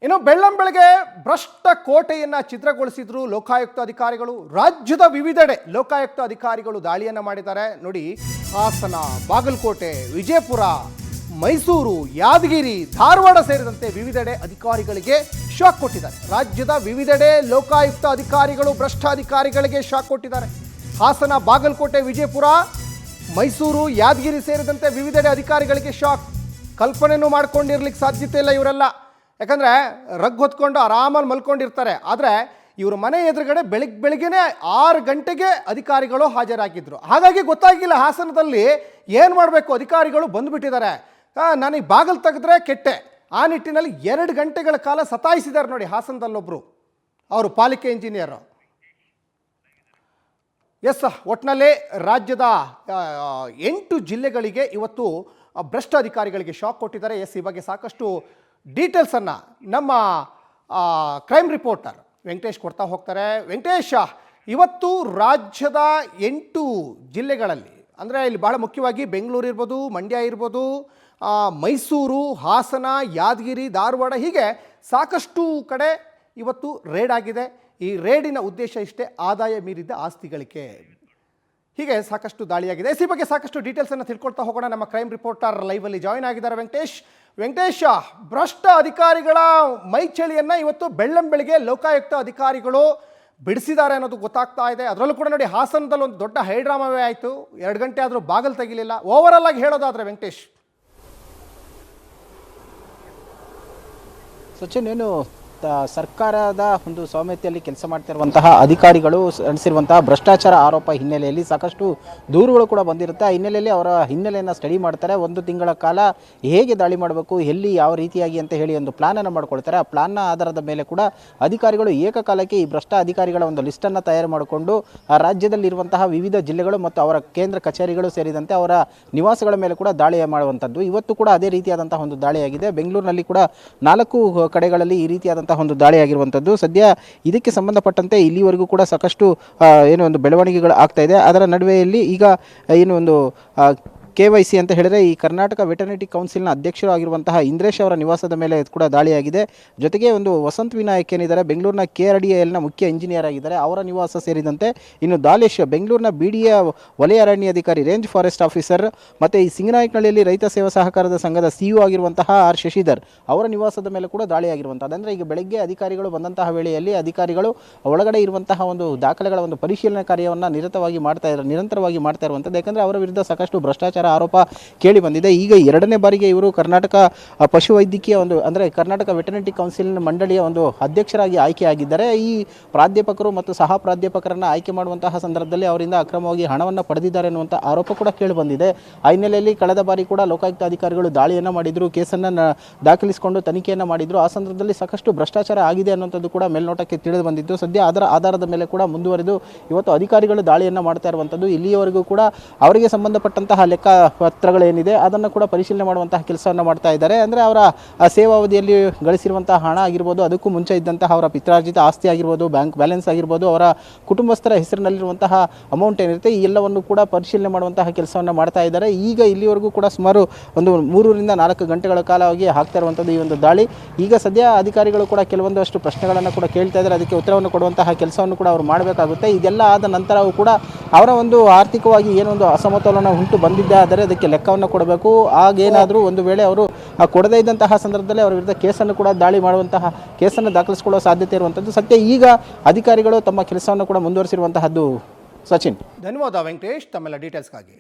ಇನ್ನು ಬೆಳ್ಳಂಬೆಳಗ್ಗೆ ಭ್ರಷ್ಟ ಕೋಟೆಯನ್ನು ಚಿತ್ರಗೊಳಿಸಿದ್ರು ಲೋಕಾಯುಕ್ತ ಅಧಿಕಾರಿಗಳು. ರಾಜ್ಯದ ವಿವಿಧೆಡೆ ಲೋಕಾಯುಕ್ತ ಅಧಿಕಾರಿಗಳು ದಾಳಿಯನ್ನು ಮಾಡಿದ್ದಾರೆ ನೋಡಿ. ಹಾಸನ, ಬಾಗಲಕೋಟೆ, ವಿಜಯಪುರ, ಮೈಸೂರು, ಯಾದಗಿರಿ, ಧಾರವಾಡ ಸೇರಿದಂತೆ ವಿವಿಧೆಡೆ ಅಧಿಕಾರಿಗಳಿಗೆ ಶಾಕ್ ಕೊಟ್ಟಿದ್ದಾರೆ. ರಾಜ್ಯದ ವಿವಿಧೆಡೆ ಲೋಕಾಯುಕ್ತ ಅಧಿಕಾರಿಗಳು ಭ್ರಷ್ಟ ಅಧಿಕಾರಿಗಳಿಗೆ ಶಾಕ್ ಕೊಟ್ಟಿದ್ದಾರೆ. ಹಾಸನ, ಬಾಗಲಕೋಟೆ, ವಿಜಯಪುರ, ಮೈಸೂರು, ಯಾದಗಿರಿ ಸೇರಿದಂತೆ ವಿವಿಧೆಡೆ ಅಧಿಕಾರಿಗಳಿಗೆ ಶಾಕ್. ಕಲ್ಪನೆಯೂ ಮಾಡ್ಕೊಂಡಿರ್ಲಿಕ್ಕೆ ಸಾಧ್ಯತೆ ಇಲ್ಲ ಇವರೆಲ್ಲ. ಯಾಕಂದರೆ ರಗ್ ಹೊತ್ಕೊಂಡು ಆರಾಮಲ್ಲಿ ಮಲ್ಕೊಂಡಿರ್ತಾರೆ. ಆದರೆ ಇವ್ರ ಮನೆ ಎದುರುಗಡೆ ಬೆಳಿಗ್ಗೆನೇ 6 ಗಂಟೆಗೆ ಅಧಿಕಾರಿಗಳು ಹಾಜರಾಗಿದ್ದರು. ಹಾಗಾಗಿ ಗೊತ್ತಾಗಿಲ್ಲ ಹಾಸನದಲ್ಲಿ ಏನು ಮಾಡಬೇಕು. ಅಧಿಕಾರಿಗಳು ಬಂದುಬಿಟ್ಟಿದ್ದಾರೆ. ನನಗೆ ಬಾಗಿಲು ತೆಗೆದ್ರೆ ಕೆಟ್ಟೆ. ಆ ನಿಟ್ಟಿನಲ್ಲಿ 2 ಗಂಟೆಗಳ ಕಾಲ ಸತಾಯಿಸಿದ್ದಾರೆ ನೋಡಿ ಹಾಸನದಲ್ಲೊಬ್ಬರು, ಅವರು ಪಾಲಿಕೆ ಇಂಜಿನಿಯರು. ಎಸ್, ಒಟ್ಟಿನಲ್ಲಿ ರಾಜ್ಯದ 8 ಜಿಲ್ಲೆಗಳಿಗೆ ಇವತ್ತು ಭ್ರಷ್ಟ ಅಧಿಕಾರಿಗಳಿಗೆ ಶಾಕ್ ಕೊಟ್ಟಿದ್ದಾರೆ. ಎಸ್, ಈ ಬಗ್ಗೆ ಸಾಕಷ್ಟು ಡೀಟೇಲ್ಸನ್ನು ನಮ್ಮ ಕ್ರೈಮ್ ರಿಪೋರ್ಟರ್ ವೆಂಕಟೇಶ್ ಕೊಡ್ತಾ ಹೋಗ್ತಾರೆ. ವೆಂಕಟೇಶ್, ಇವತ್ತು ರಾಜ್ಯದ 8 ಜಿಲ್ಲೆಗಳಲ್ಲಿ, ಅಂದರೆ ಇಲ್ಲಿ ಭಾಳ ಮುಖ್ಯವಾಗಿ ಬೆಂಗಳೂರು ಇರ್ಬೋದು, ಮಂಡ್ಯ ಇರ್ಬೋದು, ಮೈಸೂರು, ಹಾಸನ, ಯಾದಗಿರಿ, ಧಾರವಾಡ, ಹೀಗೆ ಸಾಕಷ್ಟು ಕಡೆ ಇವತ್ತು ರೇಡ್ ಆಗಿದೆ. ಈ ರೇಡಿನ ಉದ್ದೇಶ ಇಷ್ಟೇ, ಆದಾಯ ಮೀರಿದ ಆಸ್ತಿ ಗಳಿಕೆ. ಹೀಗೆ ಸಾಕಷ್ಟು ದಾಳಿಯಾಗಿದೆ. ಈ ಬಗ್ಗೆ ಸಾಕಷ್ಟು ಡೀಟೇಲ್ಸನ್ನು ತಿಳ್ಕೊಳ್ತಾ ಹೋಗೋಣ. ನಮ್ಮ ಕ್ರೈಮ್ ರಿಪೋರ್ಟರ್ ಲೈವಲ್ಲಿ ಜಾಯ್ನ್ ಆಗಿದ್ದಾರೆ ವೆಂಕಟೇಶ್, ಭ್ರಷ್ಟ ಅಧಿಕಾರಿಗಳ ಮೈಚಳಿಯನ್ನು ಇವತ್ತು ಬೆಳ್ಳಂಬೆಳಿಗ್ಗೆ ಲೋಕಾಯುಕ್ತ ಅಧಿಕಾರಿಗಳು ಬಿಡಿಸಿದ್ದಾರೆ ಅನ್ನೋದು ಗೊತ್ತಾಗ್ತಾ ಇದೆ. ಅದರಲ್ಲೂ ಕೂಡ ನೋಡಿ, ಹಾಸನದಲ್ಲಿ ಒಂದು ದೊಡ್ಡ ಹೈಡ್ರಾಮವೇ ಆಯಿತು. 2 ಗಂಟೆ ಆದರೂ ಬಾಗಿಲು ತೆಗಿಲಿಲ್ಲ. ಓವರಾಲ್ ಆಗಿ ಹೇಳೋದಾದರೆ ವೆಂಕಟೇಶ್. ಸಚಿನ್, ಏನು ಸರ್ಕಾರದ ಒಂದು ಸ್ವಾಮ್ಯತೆಯಲ್ಲಿ ಕೆಲಸ ಮಾಡ್ತಿರುವಂತಹ ಅಧಿಕಾರಿಗಳು ನಡೆಸಿರುವಂತಹ ಭ್ರಷ್ಟಾಚಾರ ಆರೋಪ ಹಿನ್ನೆಲೆಯಲ್ಲಿ ಸಾಕಷ್ಟು ದೂರುಗಳು ಕೂಡ ಬಂದಿರುತ್ತೆ. ಆ ಹಿನ್ನೆಲೆಯಲ್ಲಿ ಅವರ ಹಿನ್ನೆಲೆಯನ್ನು ಸ್ಟಡಿ ಮಾಡ್ತಾರೆ. 1 ತಿಂಗಳ ಕಾಲ ಹೇಗೆ ದಾಳಿ ಮಾಡಬೇಕು, ಎಲ್ಲಿ ಯಾವ ರೀತಿಯಾಗಿ ಅಂತ ಹೇಳಿ ಒಂದು ಪ್ಲಾನನ್ನು ಮಾಡ್ಕೊಳ್ತಾರೆ. ಆ ಪ್ಲಾನ್ನ ಆಧಾರದ ಮೇಲೆ ಕೂಡ ಅಧಿಕಾರಿಗಳು ಏಕಕಾಲಕ್ಕೆ ಈ ಭ್ರಷ್ಟ ಅಧಿಕಾರಿಗಳ ಒಂದು ಲಿಸ್ಟನ್ನು ತಯಾರು ಮಾಡಿಕೊಂಡು ಆ ರಾಜ್ಯದಲ್ಲಿರುವಂತಹ ವಿವಿಧ ಜಿಲ್ಲೆಗಳು ಮತ್ತು ಅವರ ಕೇಂದ್ರ ಕಚೇರಿಗಳು ಸೇರಿದಂತೆ ಅವರ ನಿವಾಸಗಳ ಮೇಲೆ ಕೂಡ ದಾಳಿ ಮಾಡುವಂಥದ್ದು. ಇವತ್ತು ಕೂಡ ಅದೇ ರೀತಿಯಾದಂತಹ ಒಂದು ದಾಳಿಯಾಗಿದೆ. ಬೆಂಗಳೂರಿನಲ್ಲಿ ಕೂಡ 4 ಕಡೆಗಳಲ್ಲಿ ಈ ರೀತಿಯಾದ ಒಂದು ದಾಳಿಯಾಗಿರುವಂಥದ್ದು. ಸದ್ಯ ಇದಕ್ಕೆ ಸಂಬಂಧಪಟ್ಟಂತೆ ಇಲ್ಲಿವರೆಗೂ ಕೂಡ ಸಾಕಷ್ಟು ಏನು ಒಂದು ಬೆಳವಣಿಗೆಗಳು ಆಗ್ತಾ ಇದೆ. ಅದರ ನಡುವೆಯಲ್ಲಿ ಈಗ ಏನು ಒಂದು KYC ಅಂತ ಹೇಳಿದರೆ ಈ ಕರ್ನಾಟಕ ವೆಟರ್ನಿಟಿ ಕೌನ್ಸಿಲ್ನ ಅಧ್ಯಕ್ಷರು ಆಗಿರುವಂತಹ ಇಂದ್ರೇಶ್ ಅವರ ನಿವಾಸದ ಮೇಲೆ ಕೂಡ ದಾಳಿಯಾಗಿದೆ. ಜೊತೆಗೆ ಒಂದು ವಸಂತ್ ವಿನಾಯಕ್ ಏನಿದ್ದಾರೆ, ಬೆಂಗಳೂರಿನ KRDALನ ಮುಖ್ಯ ಇಂಜಿನಿಯರ್ ಆಗಿದ್ದಾರೆ, ಅವರ ನಿವಾಸ ಸೇರಿದಂತೆ ಇನ್ನು ದಾಲೇಶ್, ಬೆಂಗಳೂರಿನ BDA ವಲಯ ಅರಣ್ಯಾಧಿಕಾರಿ, ರೇಂಜ್ ಫಾರೆಸ್ಟ್ ಆಫೀಸರ್, ಮತ್ತು ಈ ಸಿಂಗನಾಯಕನಹಳ್ಳಿಯಲ್ಲಿ ರೈತ ಸೇವಾ ಸಹಕಾರದ ಸಂಘದ CEO ಆಗಿರುವಂತಹ R ಶಶಿಧರ್ ಅವರ ನಿವಾಸದ ಮೇಲೆ ಕೂಡ ದಾಳಿಯಾಗಿರುವಂಥದ್ದು. ಅಂದರೆ ಈಗ ಬೆಳಗ್ಗೆ ಅಧಿಕಾರಿಗಳು ಬಂದಂತಹ ವೇಳೆಯಲ್ಲಿ ಅಧಿಕಾರಿಗಳು ಒಳಗಡೆ ಇರುವಂತಹ ಒಂದು ದಾಖಲೆಗಳ ಒಂದು ಪರಿಶೀಲನೆ ಕಾರ್ಯವನ್ನು ನಿರಂತರವಾಗಿ ಮಾಡ್ತಾ ಇರುವಂಥದ್ದು. ಯಾಕಂದರೆ ಅವರ ವಿರುದ್ಧ ಸಾಕಷ್ಟು ಭ್ರಷ್ಟಾಚಾರ ಆರೋಪ ಕೇಳಿ ಬಂದಿದೆ. ಈಗ 2ನೇ ಬಾರಿಗೆ ಇವರು ಕರ್ನಾಟಕ ಪಶುವೈದ್ಯಕೀಯ ಅಂದರೆ ಕರ್ನಾಟಕ ವೆಟರ್ನಿಟಿ ಕೌನ್ಸಿಲ್ ಮಂಡಳಿಯ ಒಂದು ಅಧ್ಯಕ್ಷರಾಗಿ ಆಯ್ಕೆಯಾಗಿದ್ದಾರೆ. ಈ ಪ್ರಾಧ್ಯಾಪಕರು ಮತ್ತು ಸಹ ಪ್ರಾಧ್ಯಾಪಕರನ್ನು ಆಯ್ಕೆ ಮಾಡುವಂತಹ ಸಂದರ್ಭದಲ್ಲಿ ಅವರಿಂದ ಅಕ್ರಮವಾಗಿ ಹಣವನ್ನು ಪಡೆದಿದ್ದಾರೆ ಅನ್ನುವಂಥ ಆರೋಪ ಕೂಡ ಕೇಳಿ ಬಂದಿದೆ. ಆ ಹಿನ್ನೆಲೆಯಲ್ಲಿ ಕಳೆದ ಬಾರಿ ಕೂಡ ಲೋಕಾಯುಕ್ತ ಅಧಿಕಾರಿಗಳು ದಾಳಿಯನ್ನು ಮಾಡಿದ್ರು, ಕೇಸನ್ನು ದಾಖಲಿಸಿಕೊಂಡು ತನಿಖೆಯನ್ನು ಮಾಡಿದ್ರು. ಆ ಸಂದರ್ಭದಲ್ಲಿ ಸಾಕಷ್ಟು ಭ್ರಷ್ಟಾಚಾರ ಆಗಿದೆ ಅನ್ನುವಂಥದ್ದು ಕೂಡ ಮೇಲ್ನೋಟಕ್ಕೆ ತಿಳಿದು ಬಂದಿದ್ದು. ಸದ್ಯ ಅದರ ಆಧಾರದ ಮೇಲೆ ಕೂಡ ಮುಂದುವರೆದು ಇವತ್ತು ಅಧಿಕಾರಿಗಳು ದಾಳಿಯನ್ನು ಮಾಡ್ತಾ ಇರುವಂಥದ್ದು. ಇಲ್ಲಿಯವರೆಗೂ ಕೂಡ ಅವರಿಗೆ ಸಂಬಂಧಪಟ್ಟಂತಹ ಲೆಕ್ಕ ಪತ್ರಗಳೇನಿದೆ ಅದನ್ನು ಕೂಡ ಪರಿಶೀಲನೆ ಮಾಡುವಂತಹ ಕೆಲಸವನ್ನು ಮಾಡ್ತಾ ಇದ್ದಾರೆ. ಅಂದರೆ ಅವರ ಸೇವಾವಧಿಯಲ್ಲಿ ಗಳಿಸಿರುವಂತಹ ಹಣ ಆಗಿರ್ಬೋದು, ಅದಕ್ಕೂ ಮುಂಚೆ ಇದ್ದಂತಹ ಅವರ ಪಿತ್ರಾರ್ಜಿತ ಆಸ್ತಿ ಆಗಿರ್ಬೋದು, ಬ್ಯಾಂಕ್ ಬ್ಯಾಲೆನ್ಸ್ ಆಗಿರ್ಬೋದು, ಅವರ ಕುಟುಂಬಸ್ಥರ ಹೆಸರಿನಲ್ಲಿರುವಂತಹ ಅಮೌಂಟ್ ಏನಿರುತ್ತೆ ಈ ಎಲ್ಲವನ್ನು ಕೂಡ ಪರಿಶೀಲನೆ ಮಾಡುವಂತಹ ಕೆಲಸವನ್ನು ಮಾಡ್ತಾ ಇದ್ದಾರೆ. ಈಗ ಇಲ್ಲಿವರೆಗೂ ಕೂಡ ಸುಮಾರು ಒಂದು 3 ರಿಂದ 4 ಗಂಟೆಗಳ ಕಾಲವಾಗಿ ಆಗ್ತಾ ಇರುವಂಥದ್ದು ಈ ಒಂದು ದಾಳಿ. ಈಗ ಸದ್ಯ ಅಧಿಕಾರಿಗಳು ಕೂಡ ಕೆಲವೊಂದಷ್ಟು ಪ್ರಶ್ನೆಗಳನ್ನು ಕೂಡ ಕೇಳ್ತಾ ಇದ್ದಾರೆ. ಅದಕ್ಕೆ ಉತ್ತರವನ್ನು ಕೊಡುವಂತಹ ಕೆಲಸವನ್ನು ಕೂಡ ಅವರು ಮಾಡಬೇಕಾಗುತ್ತೆ. ಇದೆಲ್ಲ ಆದ ನಂತರವೂ ಕೂಡ ಅವರ ಒಂದು ಆರ್ಥಿಕವಾಗಿ ಏನೊಂದು ಅಸಮತೋಲನ ಉಂಟು ಬಂದಿದ್ದೆ ಆದರೆ ಅದಕ್ಕೆ ಲೆಕ್ಕವನ್ನು ಕೊಡಬೇಕು. ಆಗೇನಾದರೂ ಒಂದು ವೇಳೆ ಅವರು ಕೊಡದೇ ಇದ್ದಂತಹ ಸಂದರ್ಭದಲ್ಲಿ ಅವರ ವಿರುದ್ಧ ಕೇಸನ್ನು ಕೂಡ ಕೇಸನ್ನು ದಾಖಲಿಸಿಕೊಳ್ಳುವ ಸಾಧ್ಯತೆ ಇರುವಂಥದ್ದು. ಸದ್ಯ ಈಗ ಅಧಿಕಾರಿಗಳು ತಮ್ಮ ಕೆಲಸವನ್ನು ಕೂಡ ಮುಂದುವರಿಸಿರುವಂತಹದ್ದು. ಸಚಿನ್, ಧನ್ಯವಾದ ವೆಂಕಟೇಶ್ ತಮ್ಮೆಲ್ಲ ಡೀಟೇಲ್ಸ್ಗಾಗಿ.